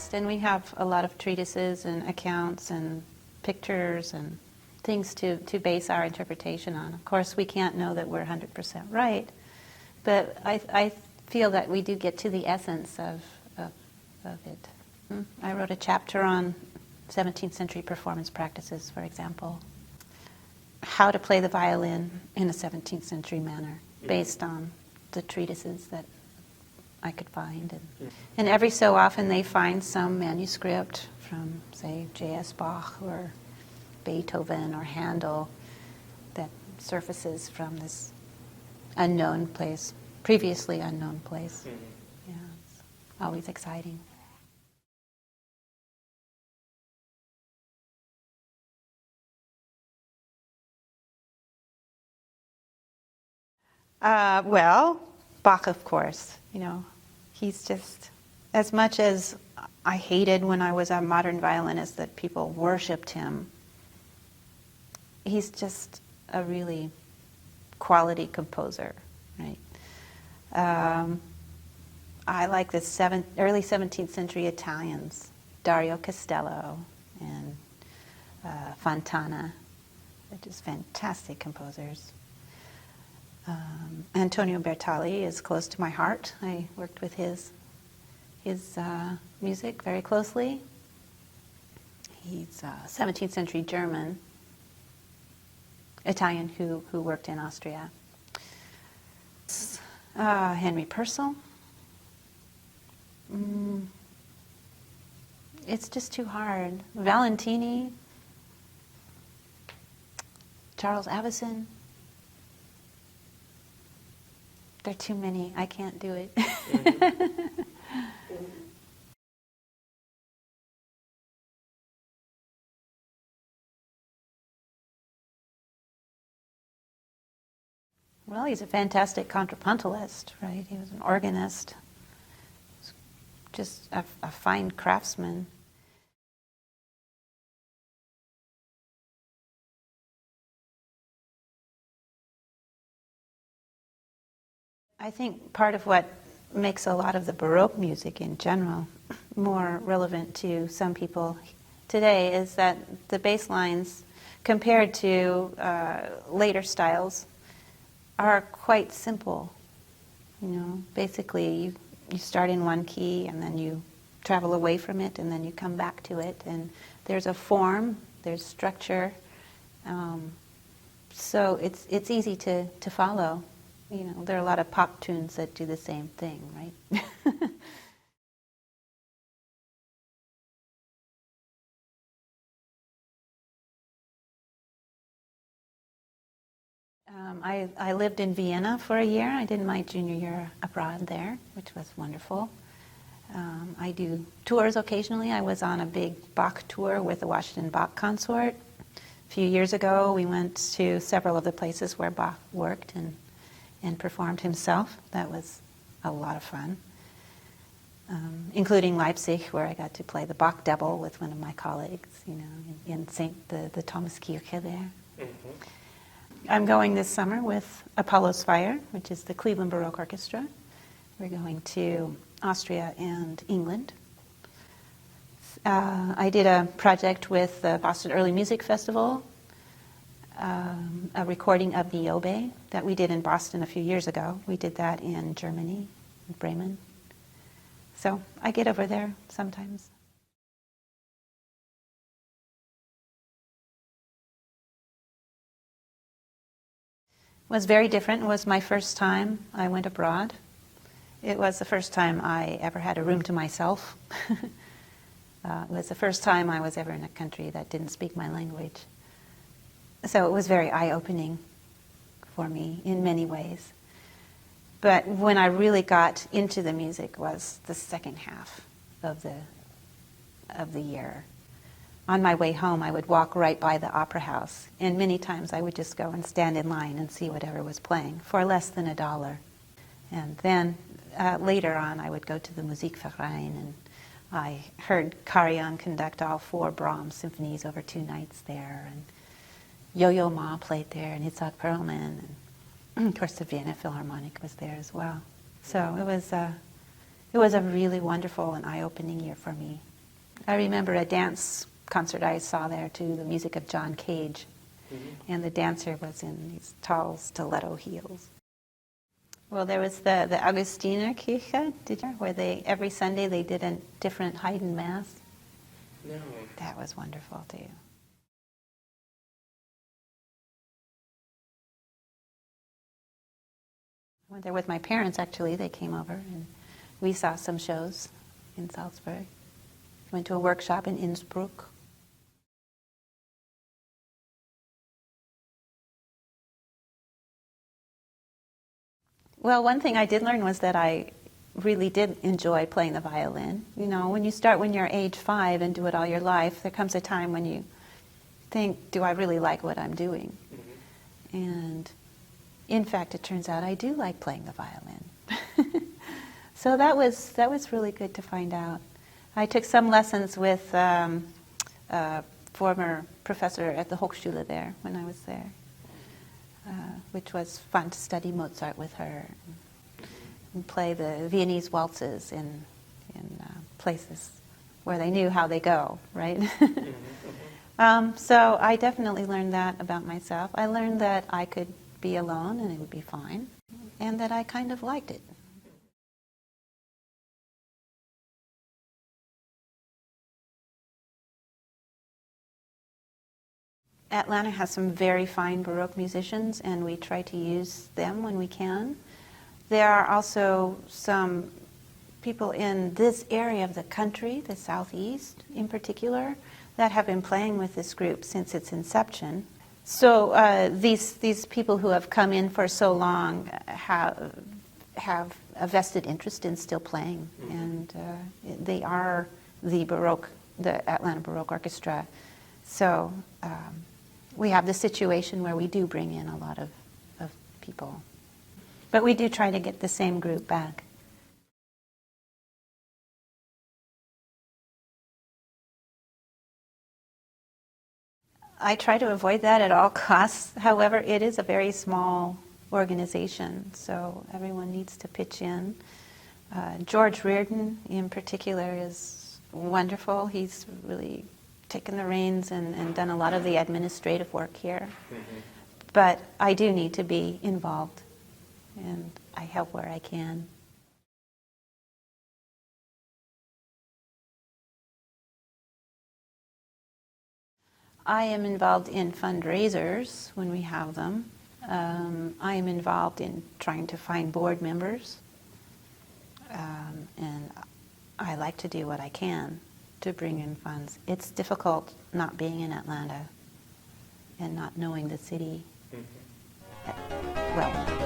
text, and we have a lot of treatises and accounts and pictures and things to base our interpretation on. Of course, we can't know that we're 100% right, but I feel that we do get to the essence of it. I wrote a chapter on 17th century performance practices, for example. How to play the violin in a 17th century manner, based on the treatises that I could find. And every so often they find some manuscript from, say, J.S. Bach or Beethoven or Handel that surfaces from this unknown place, previously unknown place. Yeah, it's always exciting. Well, Bach, of course. You know, he's just, as much as I hated when I was a modern violinist that people worshipped him, he's just a really quality composer, right? I like the early 17th century Italians, Dario Castello and Fontana. They're just fantastic composers. Antonio Bertali is close to my heart. I worked with his music very closely. He's a 17th century German, Italian who worked in Austria. Henry Purcell. It's just too hard. Valentini, Charles Avison. There are too many. I can't do it. Well, he's a fantastic contrapuntist, right? He was an organist. Just a fine craftsman. I think part of what makes a lot of the Baroque music in general more relevant to some people today is that the bass lines, compared to later styles, are quite simple. You know, basically you start in one key and then you travel away from it and then you come back to it, and there's a form, there's structure, so it's easy to follow. You know, there are a lot of pop tunes that do the same thing, right? I lived in Vienna for a year. I did my junior year abroad there, which was wonderful. I do tours occasionally. I was on a big Bach tour with the Washington Bach Consort. A few years ago, we went to several of the places where Bach worked and performed himself. That was a lot of fun, including Leipzig, where I got to play the Bach double with one of my colleagues, you know, in the Thomaskirche there. Mm-hmm. I'm going this summer with Apollo's Fire, which is the Cleveland Baroque Orchestra. We're going to Austria and England. I did a project with the Boston Early Music Festival, a recording of Niobe that we did in Boston a few years ago. We did that in Germany, in Bremen. So I get over there sometimes. It was very different. It was my first time I went abroad. It was the first time I ever had a room to myself. It was the first time I was ever in a country that didn't speak my language. So it was very eye-opening for me in many ways. But when I really got into the music was the second half of the year. On my way home, I would walk right by the opera house, and many times I would just go and stand in line and see whatever was playing for less than $1. And then later on, I would go to the Musikverein, and I heard Karajan conduct all 4 Brahms symphonies over 2 nights there, and Yo-Yo Ma played there, and Itzhak Perlman, and of course the Vienna Philharmonic was there as well. So it was a really wonderful and eye-opening year for me. I remember a dance concert I saw there to the music of John Cage, and the dancer was in these tall stiletto heels. Well, there was the Augustinerkirche, where every Sunday they did a different Haydn Mass. No. That was wonderful too. I went there with my parents, actually. They came over and we saw some shows in Salzburg. Went to a workshop in Innsbruck. Well, one thing I did learn was that I really did enjoy playing the violin. You know, when you start when you're age 5 and do it all your life, there comes a time when you think, do I really like what I'm doing? Mm-hmm. And in fact, it turns out I do like playing the violin. So that was really good to find out. I took some lessons with a former professor at the Hochschule there when I was there, which was fun to study Mozart with her and play the Viennese waltzes in places where they knew how they go, right? So I definitely learned that about myself. I learned that I could be alone and it would be fine, and that I kind of liked it. Atlanta has some very fine Baroque musicians, and we try to use them when we can. There are also some people in this area of the country, the Southeast in particular, that have been playing with this group since its inception. So these people who have come in for so long have a vested interest in still playing, and they are the Atlanta Baroque Orchestra. So we have the situation where we do bring in a lot of people. But we do try to get the same group back. I try to avoid that at all costs. However, it is a very small organization, so everyone needs to pitch in. George Reardon, in particular, is wonderful. He's really taken the reins and done a lot of the administrative work here. Mm-hmm. But I do need to be involved, and I help where I can. I am involved in fundraisers when we have them. I am involved in trying to find board members. And I like to do what I can to bring in funds. It's difficult not being in Atlanta and not knowing the city well.